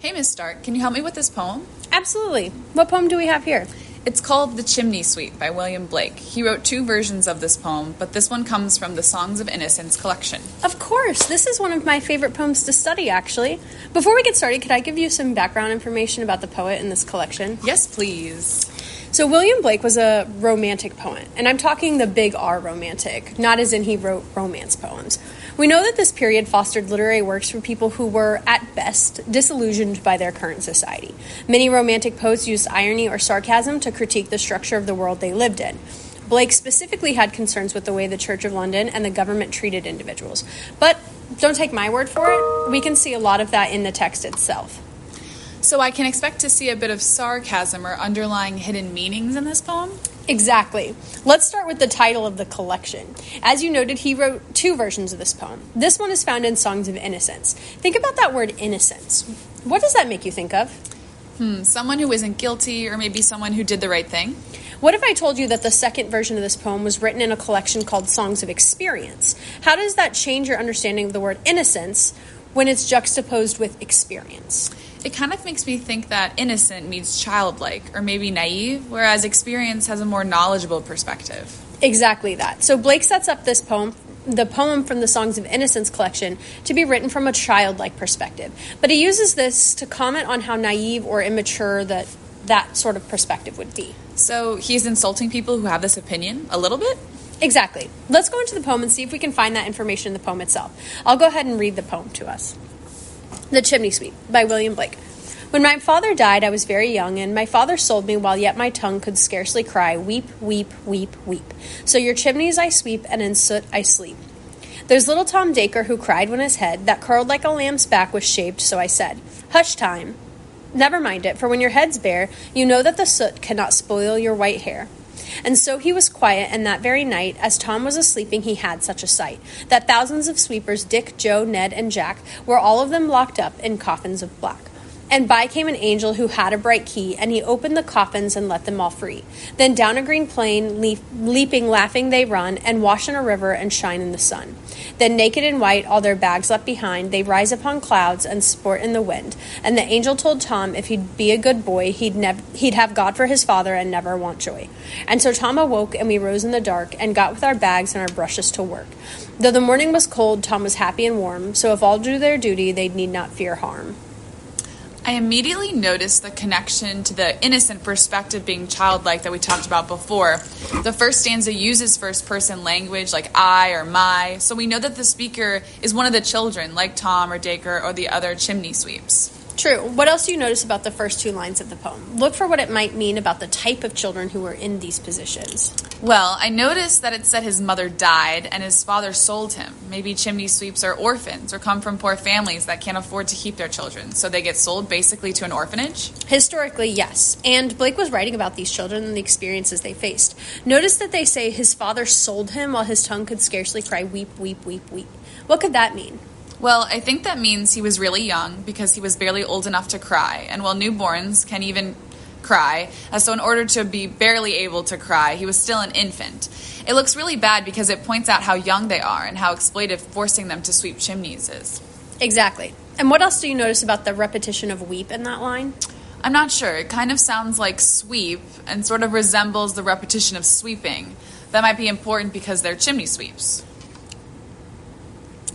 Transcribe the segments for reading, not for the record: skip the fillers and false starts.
Hey, Miss Stark, can you help me with this poem? Absolutely. What poem do we have here? It's called The Chimney Sweep by William Blake. He wrote two versions of this poem, but this one comes from the Songs of Innocence collection. Of course. This is one of my favorite poems to study, actually. Before we get started, could I give you some background information about the poet in this collection? Yes, please. So William Blake was a romantic poet, and I'm talking the big R romantic, not as in he wrote romance poems. We know that this period fostered literary works for people who were, at best, disillusioned by their current society. Many romantic poets used irony or sarcasm to critique the structure of the world they lived in. Blake specifically had concerns with the way the Church of London and the government treated individuals. But don't take my word for it. We can see a lot of that in the text itself. So I can expect to see a bit of sarcasm or underlying hidden meanings in this poem? Exactly. Let's start with the title of the collection. As you noted, he wrote two versions of this poem. This one is found in Songs of Innocence. Think about that word innocence. What does that make you think of? Someone who isn't guilty, or maybe someone who did the right thing? What if I told you that the second version of this poem was written in a collection called Songs of Experience? How does that change your understanding of the word innocence when it's juxtaposed with experience? It kind of makes me think that innocent means childlike, or maybe naive, whereas experience has a more knowledgeable perspective. Exactly that. So Blake sets up this poem, the poem from the Songs of Innocence collection, to be written from a childlike perspective. But he uses this to comment on how naive or immature that sort of perspective would be. So he's insulting people who have this opinion a little bit? Exactly. Let's go into the poem and see if we can find that information in the poem itself. I'll go ahead and read the poem to us. The Chimney Sweep by William Blake. When my father died, I was very young, and my father sold me while yet my tongue could scarcely cry, weep, weep, weep, weep. So your chimneys I sweep, and in soot I sleep. There's little Tom Dacre who cried when his head, that curled like a lamb's back, was shaved, so I said, hush time. Never mind it, for when your head's bare, you know that the soot cannot spoil your white hair. And so he was quiet, and that very night, as Tom was a-sleeping, he had such a sight, that thousands of sweepers, Dick, Joe, Ned, and Jack, were all of them locked up in coffins of black. And by came an angel who had a bright key, and he opened the coffins and let them all free. Then down a green plain, leaping, laughing, they run, and wash in a river and shine in the sun. Then naked and white, all their bags left behind, they rise upon clouds and sport in the wind. And the angel told Tom if he'd be a good boy, he'd have God for his father and never want joy. And so Tom awoke, and we rose in the dark, and got with our bags and our brushes to work. Though the morning was cold, Tom was happy and warm, so if all do their duty, they need not fear harm. I immediately noticed the connection to the innocent perspective being childlike that we talked about before. The first stanza uses first-person language like I or my, so we know that the speaker is one of the children, like Tom or Dacre or the other chimney sweeps. True. What else do you notice about the first two lines of the poem? Look for what it might mean about the type of children who were in these positions. Well, I noticed that it said his mother died and his father sold him. Maybe chimney sweeps are orphans or come from poor families that can't afford to keep their children, so they get sold basically to an orphanage? Historically, yes. And Blake was writing about these children and the experiences they faced. Notice that they say his father sold him while his tongue could scarcely cry, weep, weep, weep, weep. What could that mean? Well, I think that means he was really young because he was barely old enough to cry. And while newborns can even cry, so in order to be barely able to cry, he was still an infant. It looks really bad because it points out how young they are and how exploitive forcing them to sweep chimneys is. Exactly. And what else do you notice about the repetition of weep in that line? I'm not sure. It kind of sounds like sweep and sort of resembles the repetition of sweeping. That might be important because they're chimney sweeps.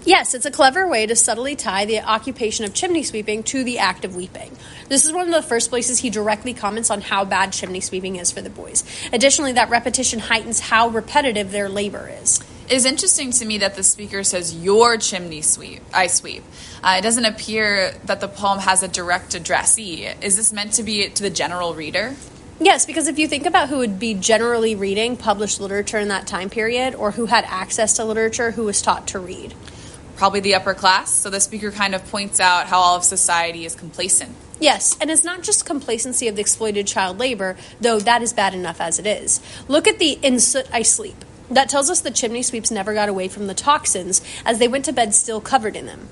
Yes, it's a clever way to subtly tie the occupation of chimney sweeping to the act of weeping. This is one of the first places he directly comments on how bad chimney sweeping is for the boys. Additionally, that repetition heightens how repetitive their labor is. It is interesting to me that the speaker says, your chimney sweep, I sweep. It doesn't appear that the poem has a direct addressee. Is this meant to be to the general reader? Yes, because if you think about who would be generally reading published literature in that time period, or who had access to literature who was taught to read. Probably the upper class, so the speaker kind of points out how all of society is complacent. Yes, and it's not just complacency of the exploited child labor, though that is bad enough as it is. Look at the in soot I sleep. That tells us the chimney sweeps never got away from the toxins, as they went to bed still covered in them.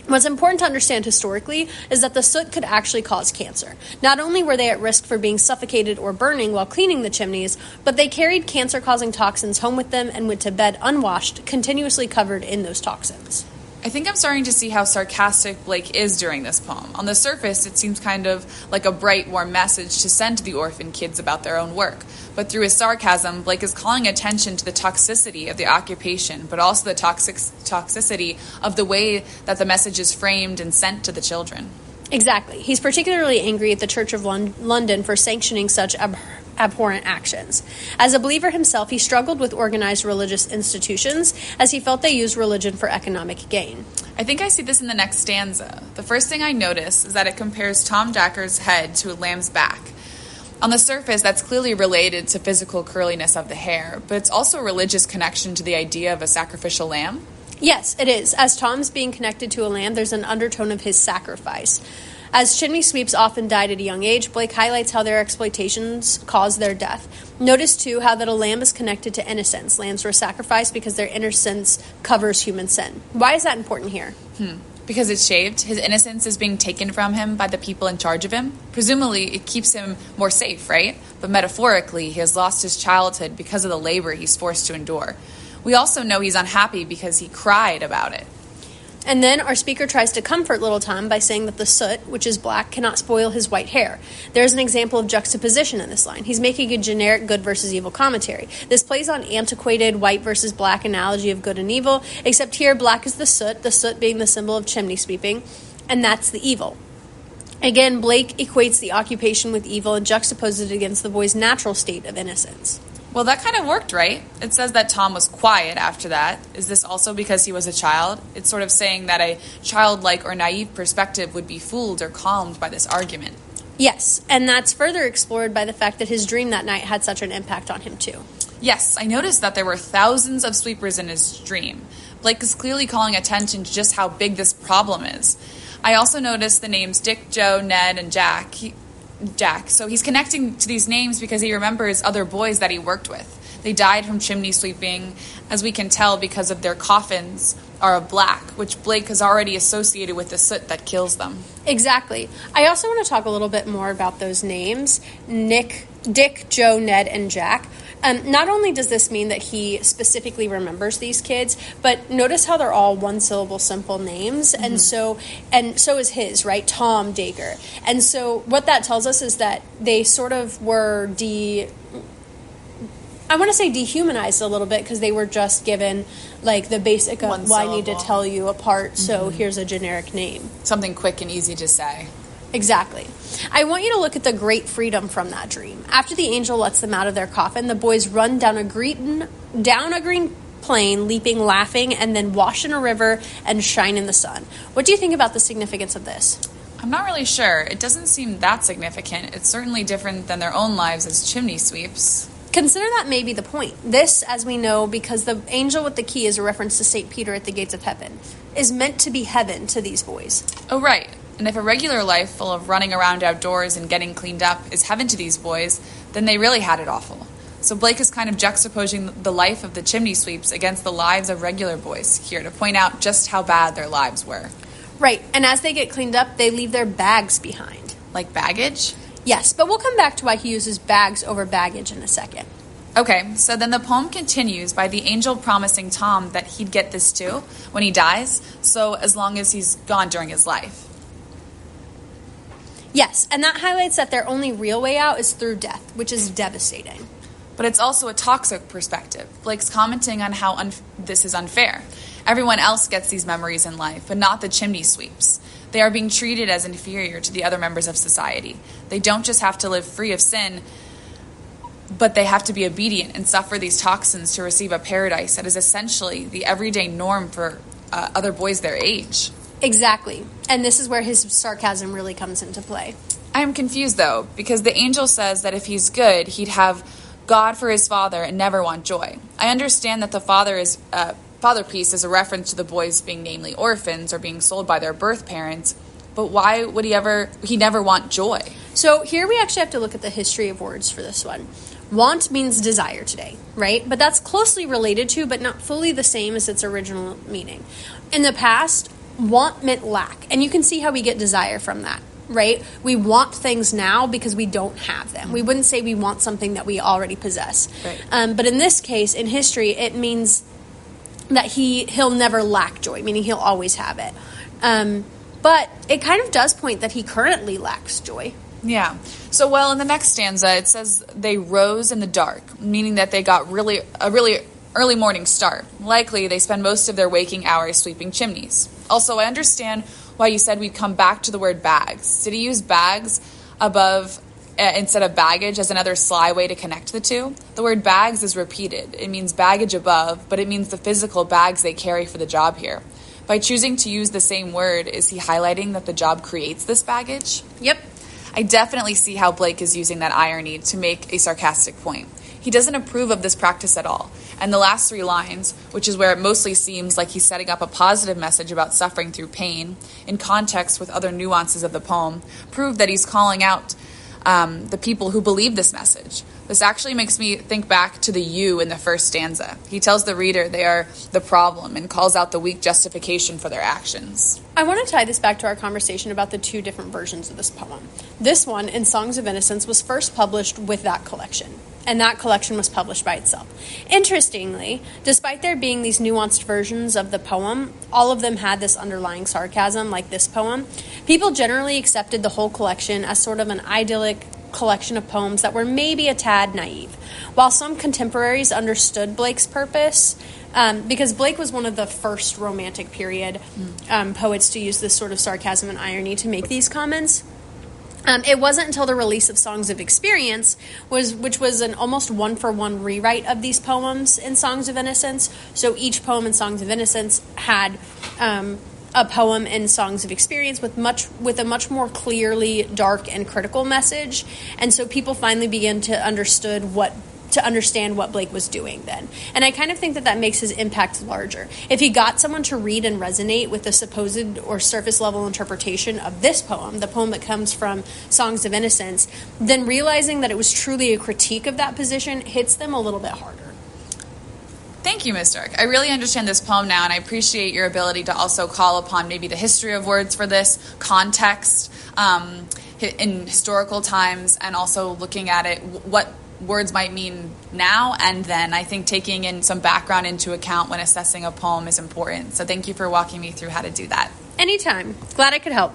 What's important to understand historically is that the soot could actually cause cancer. Not only were they at risk for being suffocated or burning while cleaning the chimneys, but they carried cancer-causing toxins home with them and went to bed unwashed, continuously covered in those toxins. I think I'm starting to see how sarcastic Blake is during this poem. On the surface, it seems kind of like a bright, warm message to send to the orphan kids about their own work. But through his sarcasm, Blake is calling attention to the toxicity of the occupation, but also the toxicity of the way that the message is framed and sent to the children. Exactly. He's particularly angry at the Church of London for sanctioning such abhorrent actions. As a believer himself, he struggled with organized religious institutions as he felt they used religion for economic gain. I think I see this in the next stanza. The first thing I notice is that it compares Tom Dacre's head to a lamb's back. On the surface, that's clearly related to physical curliness of the hair, but it's also a religious connection to the idea of a sacrificial lamb. Yes, it is. As Tom's being connected to a lamb, there's an undertone of his sacrifice. As chimney sweeps often died at a young age, Blake highlights how their exploitations caused their death. Notice, too, how that a lamb is connected to innocence. Lambs were sacrificed because their innocence covers human sin. Why is that important here? Because it's shaved. His innocence is being taken from him by the people in charge of him. Presumably, it keeps him more safe, right? But metaphorically, he has lost his childhood because of the labor he's forced to endure. We also know he's unhappy because he cried about it. And then our speaker tries to comfort little Tom by saying that the soot, which is black, cannot spoil his white hair. There's an example of juxtaposition in this line. He's making a generic good versus evil commentary. This plays on antiquated white versus black analogy of good and evil, except here black is the soot being the symbol of chimney sweeping, and that's the evil. Again, Blake equates the occupation with evil and juxtaposes it against the boy's natural state of innocence. Well, that kind of worked, right? It says that Tom was quiet after that. Is this also because he was a child? It's sort of saying that a childlike or naive perspective would be fooled or calmed by this argument. Yes, and that's further explored by the fact that his dream that night had such an impact on him, too. Yes, I noticed that there were thousands of sweepers in his dream. Blake is clearly calling attention to just how big this problem is. I also noticed the names Dick, Joe, Ned, and Jack. So he's connecting to these names because he remembers other boys that he worked with. They died from chimney sweeping, as we can tell because of their coffins are of black, which Blake has already associated with the soot that kills them. Exactly. I also want to talk a little bit more about those names, Dick, Joe, Ned, and Jack. Not only does this mean that he specifically remembers these kids, but notice how they're all one-syllable simple names, and so is his, right? Tom Dacre. And so what that tells us is that they sort of were dehumanized a little bit because they were just given like the basic of, well, I need to tell you apart, so here's a generic name. Something quick and easy to say. Exactly. I want you to look at the great freedom from that dream. After the angel lets them out of their coffin, the boys run down a green plain, leaping, laughing, and then wash in a river and shine in the sun. What do you think about the significance of this? I'm not really sure. It doesn't seem that significant. It's certainly different than their own lives as chimney sweeps. Consider that may be the point. This, as we know, because the angel with the key is a reference to St. Peter at the gates of heaven, is meant to be heaven to these boys. Oh, right. And if a regular life full of running around outdoors and getting cleaned up is heaven to these boys, then they really had it awful. So Blake is kind of juxtaposing the life of the chimney sweeps against the lives of regular boys here to point out just how bad their lives were. Right, and as they get cleaned up, they leave their bags behind. Like baggage? Yes, but we'll come back to why he uses bags over baggage in a second. Okay, so then the poem continues by the angel promising Tom that he'd get this too when he dies, so as long as he's gone during his life. Yes, and that highlights that their only real way out is through death, which is devastating. But it's also a toxic perspective. Blake's commenting on how this is unfair. Everyone else gets these memories in life, but not the chimney sweeps. They are being treated as inferior to the other members of society. They don't just have to live free of sin, but they have to be obedient and suffer these toxins to receive a paradise that is essentially the everyday norm for other boys their age. Exactly. And this is where his sarcasm really comes into play. I am confused, though, because the angel says that if he's good, he'd have God for his father and never want joy. I understand that the father piece is a reference to the boys being namely orphans or being sold by their birth parents, but why would he never want joy? So here we actually have to look at the history of words for this one. Want means desire today, right? But that's closely related to, but not fully the same as its original meaning. In the past, want meant lack, and you can see how we get desire from that, right? We want things now because we don't have them. We wouldn't say we want something that we already possess. Right. But in this case, in history, it means that he'll never lack joy, meaning he'll always have it. But it kind of does point that he currently lacks joy. Yeah. So, well, in the next stanza, it says they rose in the dark, meaning that they got a really early morning start. Likely, they spend most of their waking hours sweeping chimneys. Also, I understand why you said we'd come back to the word bags. Did he use bags above instead of baggage as another sly way to connect the two? The word bags is repeated. It means baggage above, but it means the physical bags they carry for the job here. By choosing to use the same word, is he highlighting that the job creates this baggage? Yep. I definitely see how Blake is using that irony to make a sarcastic point. He doesn't approve of this practice at all. And the last 3 lines, which is where it mostly seems like he's setting up a positive message about suffering through pain, in context with other nuances of the poem, prove that he's calling out the people who believe this message. This actually makes me think back to the you in the first stanza. He tells the reader they are the problem and calls out the weak justification for their actions. I want to tie this back to our conversation about the 2 different versions of this poem. This one, in Songs of Innocence, was first published with that collection, and that collection was published by itself. Interestingly, despite there being these nuanced versions of the poem, all of them had this underlying sarcasm, like this poem. People generally accepted the whole collection as sort of an idyllic collection of poems that were maybe a tad naive. While some contemporaries understood Blake's purpose, because Blake was one of the first Romantic period poets to use this sort of sarcasm and irony to make these comments. It wasn't until the release of Songs of Experience, which was an almost one-for-one rewrite of these poems in Songs of Innocence. So each poem in Songs of Innocence had a poem in Songs of Experience with a much more clearly dark and critical message. And so people finally began to understand what Blake was doing then. And I kind of think that makes his impact larger. If he got someone to read and resonate with the supposed or surface level interpretation of this poem, the poem that comes from Songs of Innocence, then realizing that it was truly a critique of that position hits them a little bit harder. Thank you, Ms. Dirk. I really understand this poem now, and I appreciate your ability to also call upon maybe the history of words for this, context in historical times, and also looking at it, what words might mean now and then. I think taking in some background into account when assessing a poem is important. So thank you for walking me through how to do that. Anytime. Glad I could help.